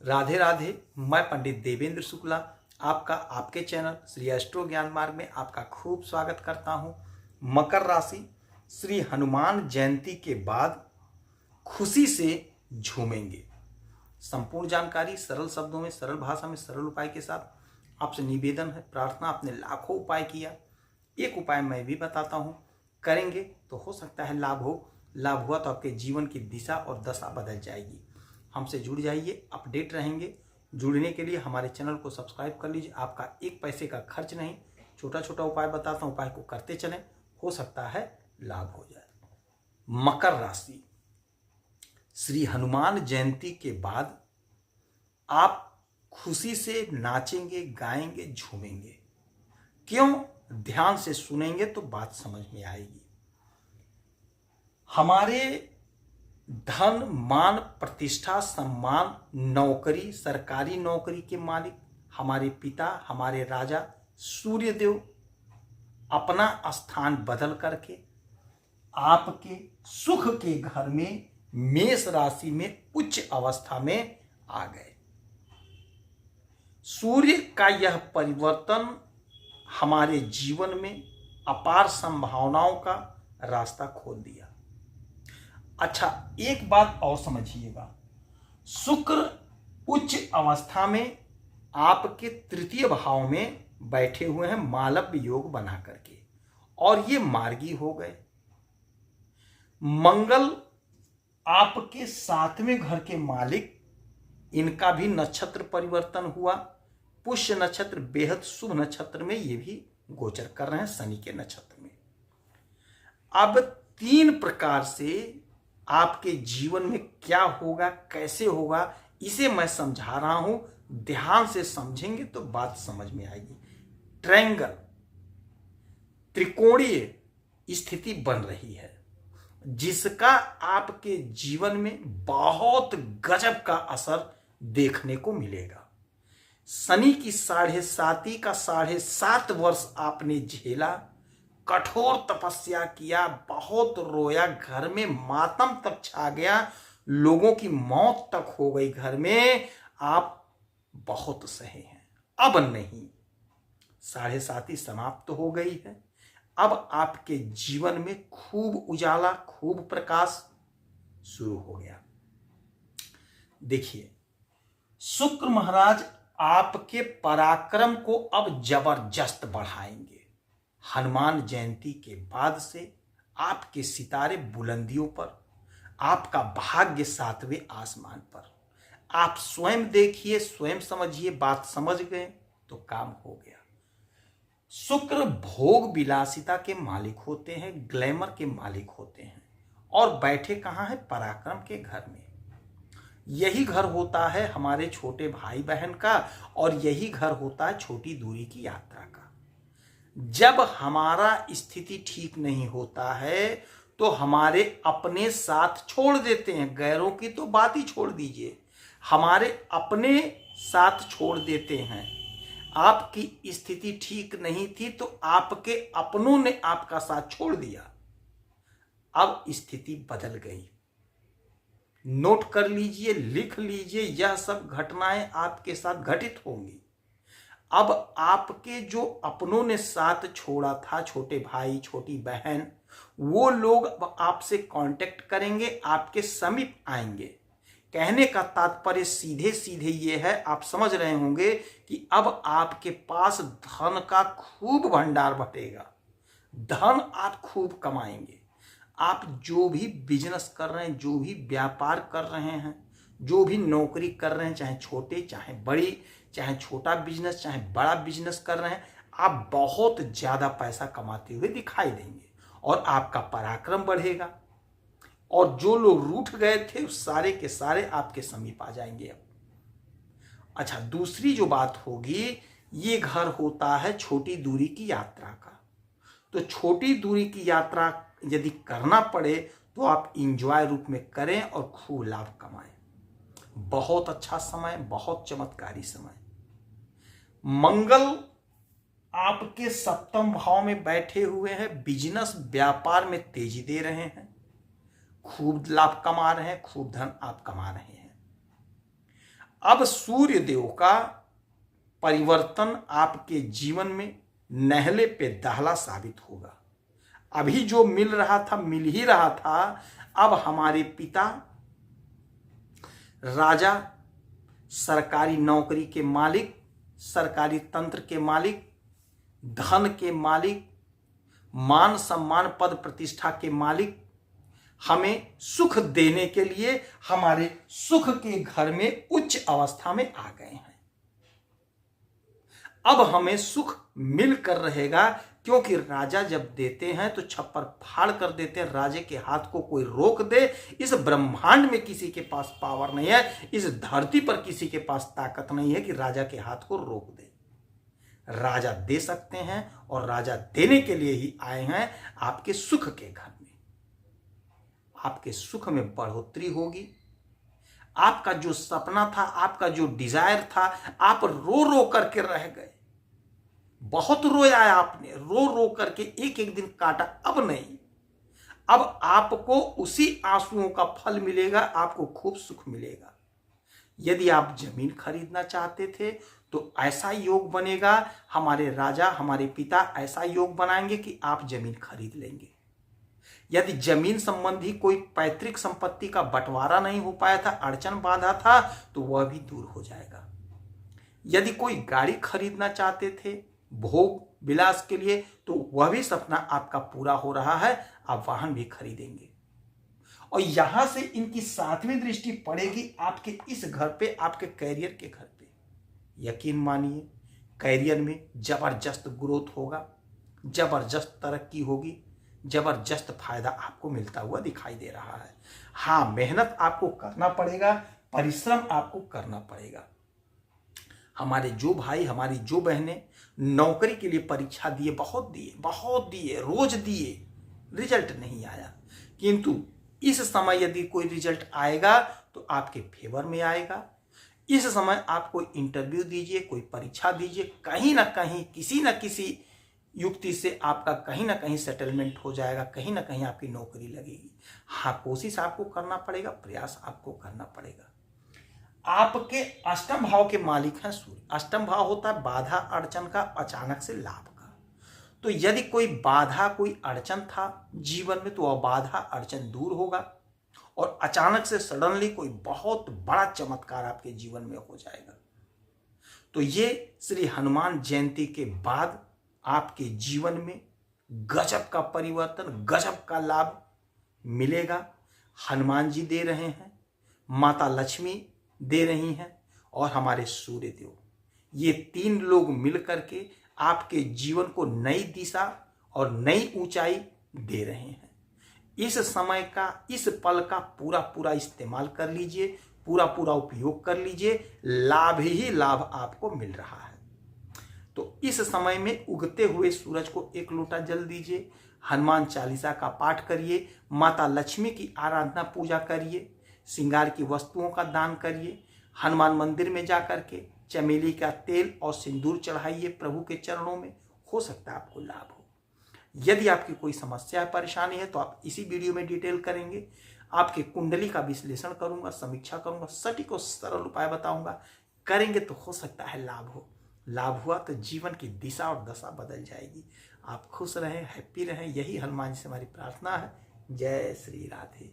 राधे राधे। मैं पंडित देवेंद्र शुक्ला आपका आपके चैनल श्री एस्ट्रो ज्ञान मार्ग में आपका खूब स्वागत करता हूं। मकर राशि, श्री हनुमान जयंती के बाद खुशी से झूमेंगे। संपूर्ण जानकारी सरल शब्दों में, सरल भाषा में, सरल उपाय के साथ आपसे निवेदन है, प्रार्थना। आपने लाखों उपाय किया, एक उपाय मैं भी बताता हूं, करेंगे तो हो सकता है लाभ हो। लाभ हुआ तो आपके जीवन की दिशा और दशा बदल जाएगी। हमसे जुड़ जाइए, अपडेट रहेंगे। जुड़ने के लिए हमारे चैनल को सब्सक्राइब कर लीजिए। आपका एक पैसे का खर्च नहीं, छोटा छोटा उपाय बताता हूं, उपाय को करते चलें, हो सकता है लाभ हो जाए। मकर राशि, श्री हनुमान जयंती के बाद आप खुशी से नाचेंगे, गाएंगे, झूमेंगे। क्यों? ध्यान से सुनेंगे तो बात समझ में आएगी। हमारे धन, मान, प्रतिष्ठा, सम्मान, नौकरी, सरकारी नौकरी के मालिक हमारे पिता, हमारे राजा सूर्यदेव अपना स्थान बदल करके आपके सुख के घर में मेष राशि में उच्च अवस्था में आ गए। सूर्य का यह परिवर्तन हमारे जीवन में अपार संभावनाओं का रास्ता खोल दिया। अच्छा, एक बात और समझिएगा, शुक्र उच्च अवस्था में आपके तृतीय भाव में बैठे हुए हैं मालव्य योग बना करके, और ये मार्गी हो गए। मंगल आपके 7वें घर के मालिक, इनका भी नक्षत्र परिवर्तन हुआ। पुष्य नक्षत्र बेहद शुभ नक्षत्र में ये भी गोचर कर रहे हैं, शनि के नक्षत्र में। अब 3 प्रकार से आपके जीवन में क्या होगा, कैसे होगा, इसे मैं समझा रहा हूं। ध्यान से समझेंगे तो बात समझ में आएगी। ट्रायंगल, त्रिकोणीय स्थिति बन रही है, जिसका आपके जीवन में बहुत गजब का असर देखने को मिलेगा। शनि की 7.5 का 7.5 वर्ष आपने झेला, कठोर तपस्या किया, बहुत रोया, घर में मातम तक छा गया, लोगों की मौत तक हो गई घर में। आप बहुत सहे हैं, अब नहीं। 7.5 समाप्त हो गई है। अब आपके जीवन में खूब उजाला, खूब प्रकाश शुरू हो गया। देखिए, शुक्र महाराज आपके पराक्रम को अब जबरदस्त बढ़ाएंगे। हनुमान जयंती के बाद से आपके सितारे बुलंदियों पर, आपका भाग्य 7वें आसमान पर। आप स्वयं देखिए, स्वयं समझिए, बात समझ गए तो काम हो गया। शुक्र भोग विलासिता के मालिक होते हैं, ग्लैमर के मालिक होते हैं, और बैठे कहां है? पराक्रम के घर में। यही घर होता है हमारे छोटे भाई बहन का, और यही घर होता है छोटी दूरी की यात्रा का। जब हमारा स्थिति ठीक नहीं होता है तो हमारे अपने साथ छोड़ देते हैं, गैरों की तो बात ही छोड़ दीजिए, हमारे अपने साथ छोड़ देते हैं। आपकी स्थिति ठीक नहीं थी तो आपके अपनों ने आपका साथ छोड़ दिया। अब स्थिति बदल गई। नोट कर लीजिए, लिख लीजिए, यह सब घटनाएं आपके साथ घटित होंगी। अब आपके जो अपनों ने साथ छोड़ा था, छोटे भाई, छोटी बहन, वो लोग आपसे कांटेक्ट करेंगे, आपके समीप आएंगे। कहने का तात्पर्य सीधे सीधे ये है, आप समझ रहे होंगे कि अब आपके पास धन का खूब भंडार भरेगा, धन आप खूब कमाएंगे। आप जो भी बिजनेस कर रहे हैं, जो भी व्यापार कर रहे हैं, जो भी नौकरी कर रहे हैं, चाहे छोटे चाहे बड़ी, चाहे छोटा बिजनेस चाहे बड़ा बिजनेस कर रहे हैं, आप बहुत ज्यादा पैसा कमाते हुए दिखाई देंगे और आपका पराक्रम बढ़ेगा। और जो लोग रूठ गए थे सारे के सारे आपके समीप आ जाएंगे अब। अच्छा, दूसरी जो बात होगी, ये घर होता है छोटी दूरी की यात्रा का। तो छोटी दूरी की यात्रा यदि करना पड़े तो आप इंजॉय रूप में करें और खूब लाभ कमाएं। बहुत अच्छा समय, बहुत चमत्कारी समय। मंगल आपके 7वें भाव में बैठे हुए हैं, बिजनेस व्यापार में तेजी दे रहे हैं, खूब लाभ कमा रहे हैं, खूब धन आप कमा रहे हैं। अब सूर्य देव का परिवर्तन आपके जीवन में नहले पे दहला साबित होगा। अभी जो मिल रहा था मिल ही रहा था, अब हमारे पिता राजा, सरकारी नौकरी के मालिक, सरकारी तंत्र के मालिक, धन के मालिक, मान सम्मान पद प्रतिष्ठा के मालिक, हमें सुख देने के लिए हमारे सुख के घर में उच्च अवस्था में आ गए हैं। अब हमें सुख मिलकर रहेगा, क्योंकि राजा जब देते हैं तो छप्पर फाड़ कर देते हैं। राजे के हाथ को कोई रोक दे, इस ब्रह्मांड में किसी के पास पावर नहीं है, इस धरती पर किसी के पास ताकत नहीं है कि राजा के हाथ को रोक दे। राजा दे सकते हैं और राजा देने के लिए ही आए हैं आपके सुख के घर में। आपके सुख में बढ़ोतरी होगी। आपका जो सपना था, आपका जो डिजायर था, आप रो रो करके रह गए, बहुत रोया है आपने, रो रो करके एक एक दिन काटा। अब नहीं, अब आपको उसी आंसुओं का फल मिलेगा, आपको खूब सुख मिलेगा। यदि आप जमीन खरीदना चाहते थे तो ऐसा योग बनेगा, हमारे राजा, हमारे पिता ऐसा योग बनाएंगे कि आप जमीन खरीद लेंगे। यदि जमीन संबंधी कोई पैतृक संपत्ति का बंटवारा नहीं हो पाया था, अड़चन बाधा था, तो वह भी दूर हो जाएगा। यदि कोई गाड़ी खरीदना चाहते थे भोग विलास के लिए, तो वह भी सपना आपका पूरा हो रहा है, आप वाहन भी खरीदेंगे। और यहां से इनकी सातवीं दृष्टि पड़ेगी आपके इस घर पे, आपके कैरियर के घर पे। यकीन मानिए, कैरियर में जबरदस्त ग्रोथ होगा, जबरदस्त तरक्की होगी, जबरदस्त फायदा आपको मिलता हुआ दिखाई दे रहा है। हाँ, मेहनत आपको करना पड़ेगा, परिश्रम आपको करना पड़ेगा। हमारे जो भाई, हमारी जो बहनें नौकरी के लिए परीक्षा दिए, बहुत दिए, रोज दिए, रिजल्ट नहीं आया, किंतु इस समय यदि कोई रिजल्ट आएगा तो आपके फेवर में आएगा। इस समय आप कोई इंटरव्यू दीजिए, कोई परीक्षा दीजिए, कहीं ना कहीं किसी न किसी युक्ति से आपका कहीं ना कहीं सेटलमेंट हो जाएगा, कहीं ना कहीं आपकी नौकरी लगेगी। हाँ, कोशिश आपको करना पड़ेगा, प्रयास आपको करना पड़ेगा। आपके अष्टम भाव के मालिक हैं सूर्य। अष्टम भाव होता है बाधा अड़चन का, अचानक से लाभ का। तो यदि कोई बाधा, कोई अड़चन था जीवन में, तो वह बाधा अड़चन दूर होगा और अचानक से सडनली कोई बहुत बड़ा चमत्कार आपके जीवन में हो जाएगा। तो ये श्री हनुमान जयंती के बाद आपके जीवन में गजब का परिवर्तन, गजब का लाभ मिलेगा। हनुमान जी दे रहे हैं, माता लक्ष्मी दे रही हैं और हमारे सूर्य देव, ये तीन लोग मिलकर के आपके जीवन को नई दिशा और नई ऊंचाई दे रहे हैं। इस समय का, इस पल का पूरा इस्तेमाल कर लीजिए, पूरा उपयोग कर लीजिए, लाभ ही लाभ आपको मिल रहा है। तो इस समय में उगते हुए सूरज को एक लोटा जल दीजिए, हनुमान चालीसा का पाठ करिए, माता लक्ष्मी की आराधना पूजा करिए, श्रृंगार की वस्तुओं का दान करिए, हनुमान मंदिर में जाकर के चमेली का तेल और सिंदूर चढ़ाइए प्रभु के चरणों में, हो सकता है आपको लाभ हो। यदि आपकी कोई समस्या परेशानी है तो आप इसी वीडियो में डिटेल करेंगे, आपके कुंडली का विश्लेषण करूंगा, समीक्षा करूंगा, सटीक और सरल उपाय बताऊंगा। करेंगे तो हो सकता है लाभ हो। लाभ हुआ तो जीवन की दिशा और दशा बदल जाएगी। आप खुश रहें, हैप्पी रहें, यही हनुमान जी से हमारी प्रार्थना है। जय श्री राधे।